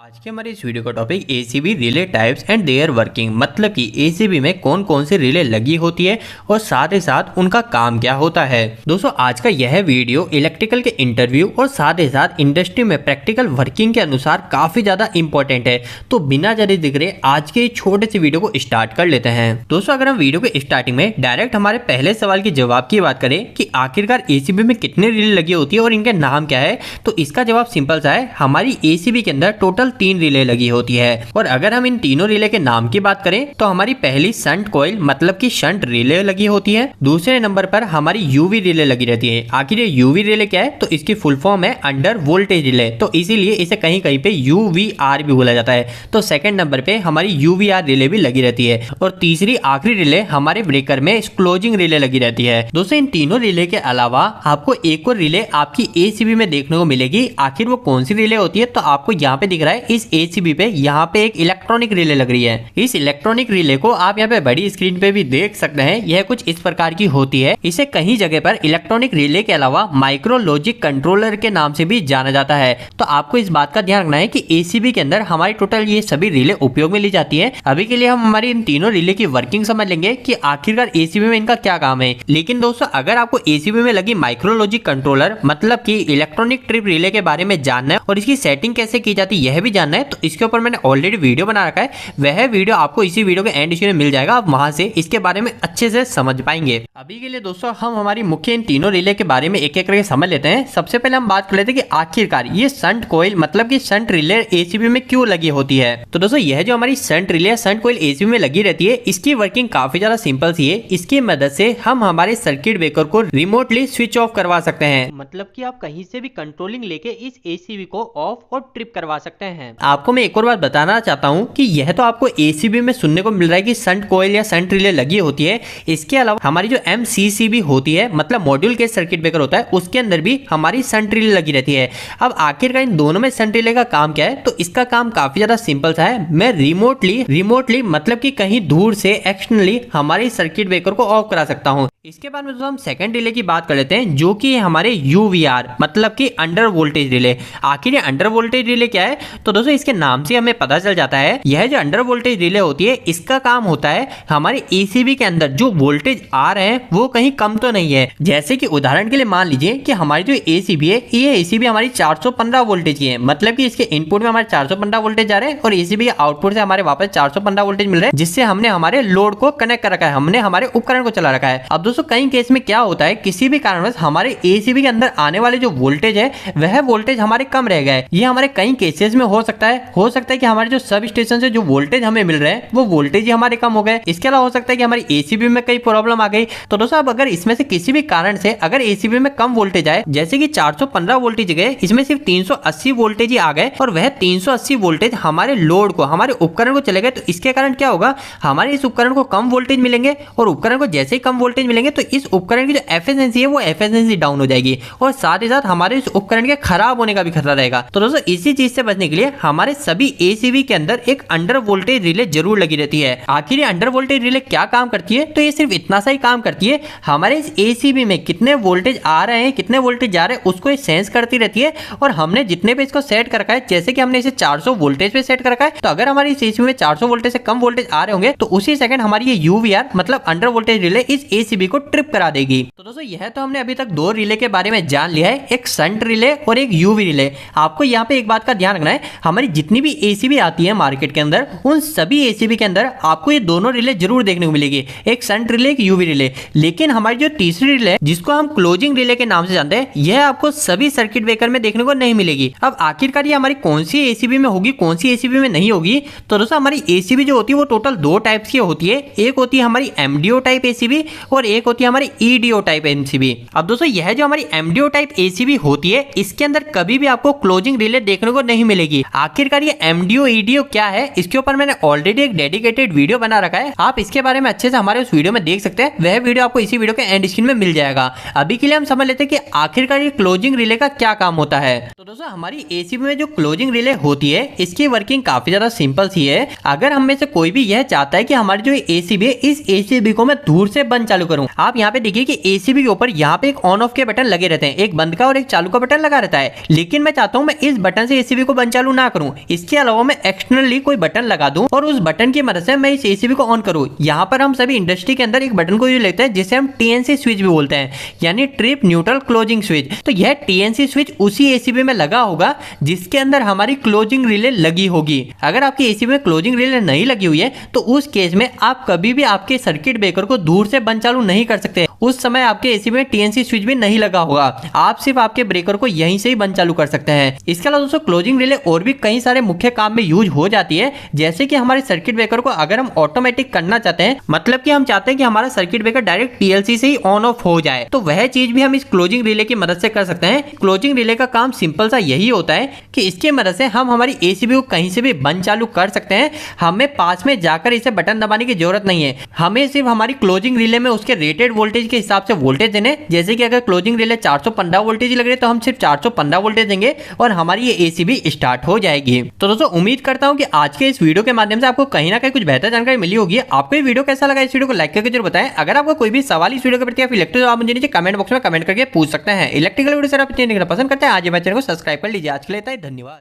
आज के हमारे इस वीडियो का topic ACB relay types and their working, मतलब कि एसीबी में कौन कौन सी रिले लगी होती है और साथ ही साथ उनका काम क्या होता है। दोस्तों आज का यह वीडियो इलेक्ट्रिकल के इंटरव्यू और साथ ही साथ इंडस्ट्री में प्रैक्टिकल वर्किंग के अनुसार काफी ज्यादा इंपॉर्टेंट है। तो बिना ज्यादा जिक्र आज के छोटे से वीडियो को स्टार्ट कर लेते हैं। दोस्तों अगर हम वीडियो के स्टार्टिंग में डायरेक्ट हमारे पहले सवाल के जवाब की बात करें कि आखिरकार एसीबी में कितने रिले लगी होती है और इनके नाम क्या है, तो इसका जवाब सिंपल सा है, हमारी एसीबी के अंदर टोटल 3 रिले लगी होती है। और अगर हम इन तीनों रिले के नाम की बात करें तो हमारी पहली शंट कॉइल मतलब कि शंट रिले लगी होती है। दूसरे नंबर पर हमारी यूवी रिले लगी रहती है। आखिर ये यूवी रिले क्या है, तो इसकी फुल फॉर्म है अंडर वोल्टेज रिले, तो इसीलिए इसे कहीं कहीं पे यूवीआर भी बोला जाता है। तो सेकंड नंबर पे हमारी यूवीआर रिले भी लगी रहती है। और तीसरी आखिरी रिले हमारे ब्रेकर में क्लोजिंग रिले लगी रहती है। दोस्तों इन तीनों रिले के अलावा आपको एक और रिले आपकी एसीबी में देखने को मिलेगी। आखिर वो कौन सी रिले होती है, तो आपको यहाँ पे दिख रहा है इस एसीबी पे यहाँ पे एक इलेक्ट्रॉनिक रिले लग रही है। इस इलेक्ट्रॉनिक रिले को आप यहाँ पे बड़ी स्क्रीन पे भी देख सकते हैं। यह कुछ इस प्रकार की होती है। इसे कहीं जगह पर इलेक्ट्रॉनिक रिले के अलावा माइक्रो लॉजिक कंट्रोलर के नाम से भी जाना जाता है। तो आपको इस बात का ध्यान रखना है कि एसीबी के अंदर हमारी टोटल ये सभी रिले उपयोग में ली जाती है। अभी के लिए हम हमारी इन तीनों रिले की वर्किंग समझ लेंगे कि आखिरकार एसीबी में इनका क्या काम है। लेकिन दोस्तों अगर आपको एसीबी में लगी माइक्रो लॉजिक कंट्रोलर मतलब कि इलेक्ट्रॉनिक ट्रिप रिले के बारे में जानना है और इसकी सेटिंग कैसे की जाती है यह भी जानना है, तो इसके ऊपर मैंने ऑलरेडी वीडियो बना रखा है। वह वीडियो आपको इसी वीडियो के एंड में मिल जाएगा। आप वहां से इसके बारे में अच्छे से समझ पाएंगे। अभी के लिए दोस्तों हम हमारी मुख्य इन तीनों रिले के बारे में एक एक करके समझ लेते हैं। सबसे पहले हम बात कर लेते हैं कि आखिरकार ये शंट कॉइल मतलब कि शंट रिले एसीबी में क्यों लगी होती है। तो दोस्तों यह जो हमारी shunt relay shunt coil ACB में लगी रहती है, इसकी वर्किंग काफी ज्यादा सिंपल सी है। इसकी मदद से हम हमारे सर्किट ब्रेकर को रिमोटली स्विच ऑफ करवा सकते हैं, मतलब कि आप कहीं से भी कंट्रोलिंग लेके इस एसीबी को ऑफ और ट्रिप करवा सकते हैं। आपको मैं एक और बात बताना चाहता हूं कि यह तो आपको एसीबी में सुनने को मिल रहा है कि शंट कॉइल या शंट रिले लगी होती है। इसके अलावा हमारी जो एमसीसीबी होती है मतलब मॉड्यूल के सर्किट ब्रेकर होता है, उसके अंदर भी हमारी शंट रिले लगी रहती है। अब आखिरकार इन दोनों में शंट रिले का काम क्या है, तो इसका काम काफी ज्यादा सिंपल सा है। मैं रिमोटली मतलब कि कहीं दूर से एक्सटर्नली हमारे सर्किट ब्रेकर को ऑफ करा सकता हूं। इसके बाद में हम सेकंड रिले की बात कर लेते हैं जो कि हमारे यूवीआर मतलब कि अंडर वोल्टेज रिले। आखिर ये अंडर वोल्टेज रिले क्या है, तो दोस्तों इसके नाम से हमें पता चल जाता है यह जो अंडर वोल्टेज रिले होती है इसका काम होता है हमारे एसीबी के अंदर जो वोल्टेज आ रहे हैं वो कहीं कम तो नहीं है। जैसे कि उदाहरण के लिए मान लीजिए कि हमारी जो एसीबी है ये एसीबी हमारी 415 वोल्टेज की है, मतलब कि इसके इनपुट में हमारे 415 वोल्टेज जा रहे हैं और एसीबी के आउटपुट से हमारे वापस 415 वोल्टेज मिल रहे हैं, जिससे हमने हमारे लोड को कनेक्ट कर रखा है, हमने हमारे उपकरण को चला रखा है। अब दोस्तों कई केस में क्या होता है, किसी भी कारणवश हमारे एसीबी के अंदर आने वाले जो वोल्टेज है वह वोल्टेज हमारे कम रह गए। ये हमारे कई केसेस में हो सकता है कि हमारे जो सब स्टेशन से जो वोल्टेज हमें मिल रहे हैं वो वोल्टेज ही हमारे कम हो गए। इसके अलावा हो सकता है कि हमारी एसीबी में कई प्रॉब्लम आ गई। तो दोस्तों अब अगर इसमें से किसी भी कारण से अगर एसीबी में कम वोल्टेज आए, जैसे कि 415 वोल्टेज गए, इसमें सिर्फ 380 वोल्टेज ही आ गए और वह 380 वोल्टेज हमारे लोड को हमारे उपकरण को चले गए, तो इसके कारण क्या होगा, हमारे इस उपकरण को कम वोल्टेज मिलेंगे और उपकरण को जैसे ही कम वोल्टेज मिलेंगे तो इस उपकरण की जो एफिशिएंसी है वो एफिशिएंसी डाउन हो जाएगी और साथ ही साथ हमारे इस उपकरण के खराब होने का भी खतरा रहेगा। तो दोस्तों इसी चीज से बचने के लिए हमारे सभी एसीबी के अंदर एक अंडर वोल्टेज रिले जरूर लगी रहती है। आखिर ये अंडर वोल्टेज रिले क्या काम करती है, तो ये सिर्फ इतना सा ही काम करती है, हमारे इस एसीबी में कितने वोल्टेज आ रहे हैं कितने वोल्टेज जा रहे हैं उसको ये सेंस करती रहती है और हमने जितने पे इसको सेट कर रखा है, जैसे कि हमने इसे 400 वोल्टेज पे सेट कर रखा है, तो अगर हमारी इस एसीबी में 400 वोल्टेज से कम वोल्टेज आ रहे होंगे तो उसी सेकंड हमारी ये यूवीआर मतलब अंडर वोल्टेज रिले इस एसीबी को ट्रिप करा देगी। तो दोस्तों यह तो हमने अभी तक 2 रिले के बारे में जान लिया है, एक शंट रिले और एक यूवी रिले। आपको यहाँ पे एक बात का ध्यान रखना है, हमारी जितनी भी एसीबी आती है मार्केट के अंदर उन सभी एसीबी के अंदर आपको ये दोनों रिले जरूर देखने को मिलेगी, एक शंट रिले एक यूवी रिले। लेकिन हमारी जो तीसरी रिले है जिसको हम क्लोजिंग रिले के नाम से जानते हैं, यह आपको सभी सर्किट ब्रेकर में देखने को नहीं मिलेगी। अब आखिरकार ये हमारी कौन सी एसीबी में होगी कौन सी एसीबी में नहीं होगी, तो दोस्तों हमारी एसीबी जो होती है वो टोटल 2 टाइप्स की होती है। एक होती है हमारी एमडीओ टाइप एसीबी और एक होती है हमारी ईडीओ टाइप एसीबी। अब दोस्तों यह जो हमारी एमडीओ टाइप एसीबी होती है इसके अंदर कभी भी आपको क्लोजिंग रिले देखने को नहीं मिलेगी। आखिरकार ये एमडीओ ईडीओ क्या है, इसके ऊपर मैंने ऑलरेडी एक डेडिकेटेड वीडियो बना रखा है, आप इसके बारे में अच्छे से हमारे उस वीडियो में देख सकते हैं। वह वीडियो आपको इसी वीडियो के एंड स्क्रीन में मिल जाएगा। अभी के लिए हम समझ लेते हैं कि आखिरकार ये क्लोजिंग रिले का क्या काम होता है। तो दोस्तों हमारी एसीबी में जो क्लोजिंग रिले होती है इसकी वर्किंग काफी ज्यादा सिंपल सी है। अगर हम में से कोई भी यह चाहता है कि हमारी जो एसीबी है इस एसीबी को मैं दूर से बंद चालू करूं, हूँ। आप यहाँ पे देखिए कि एसीबी के ऊपर यहाँ पे एक ऑन ऑफ के बटन लगे रहते हैं, एक बंद का और एक चालू का बटन लगा रहता है। लेकिन मैं चाहता हूँ मैं इस बटन से एसीबी को बंद चालू ना करूँ, इसके अलावा मैं एक्सटर्नली कोई बटन लगा दूं और उस बटन की मदद से मैं इस एसीबी को ऑन करूँ। यहाँ पर हम सभी इंडस्ट्री के अंदर एक बटन को यूज लेते हैं जिसे हम टीएनसी स्विच भी बोलते हैं, यानी ट्रिप न्यूट्रल क्लोजिंग स्विच। तो यह टीएनसी स्विच उसी एसीबी में लगा होगा जिसके अंदर हमारी क्लोजिंग रिले लगी होगी। अगर आपकी एसीबी में क्लोजिंग रिले नहीं लगी हुई है तो उस केस में आप कभी भी आपके सर्किट ब्रेकर को दूर से बंद चालू नहीं कर सकते। उस समय आपके एसीबी में टीएनसी स्विच भी नहीं लगा होगा, आप सिर्फ आपके ब्रेकर को यहीं से ही बंद चालू कर सकते हैं। इसके अलावा दोस्तों क्लोजिंग रिले और भी कई सारे मुख्य काम में यूज हो जाती है, जैसे कि हमारे सर्किट ब्रेकर को अगर हम ऑटोमेटिक करना चाहते हैं, मतलब कि हम चाहते हैं कि हमारा सर्किट ब्रेकर डायरेक्ट पीएलसी से ही ऑन ऑफ हो जाए, तो वह चीज भी हम इस क्लोजिंग रिले की मदद से कर सकते हैं। क्लोजिंग रिले का काम सिंपल सा यही होता है कि इसकी मदद से हम हमारी एसीबी को कहीं से भी बंद चालू कर सकते हैं। हमें पास में जाकर इसे बटन दबाने की जरूरत नहीं है, हमें सिर्फ हमारी क्लोजिंग रिले में उसके रेटेड वोल्टेज के हिसाब से वोल्टेज देने। जैसे कि अगर क्लोजिंग रिले 415 वोल्टेज लग रही है तो हम सिर्फ 415 वोल्टेज देंगे और हमारी ये एसीबी स्टार्ट हो जाएगी। तो दोस्तों उम्मीद करता हूं कि आज के इस वीडियो के माध्यम से आपको कहीं ना कहीं कुछ बेहतर जानकारी मिली होगी। आपको ये वीडियो कैसा लगा, इस वीडियो को लाइक करके जरूर बताएं। अगर आपको कोई भी सवाल इस वीडियो के प्रति या फिर इलेक्ट्रिक, आप मुझे नीचे कमेंट बॉक्स में कमेंट करके पूछ सकते हैं। इलेक्ट्रिकल वीडियो से आप देखना पसंद करते हैं आज हमारे चैनल को सब्सक्राइब कर लीजिए। आज के लिए धन्यवाद।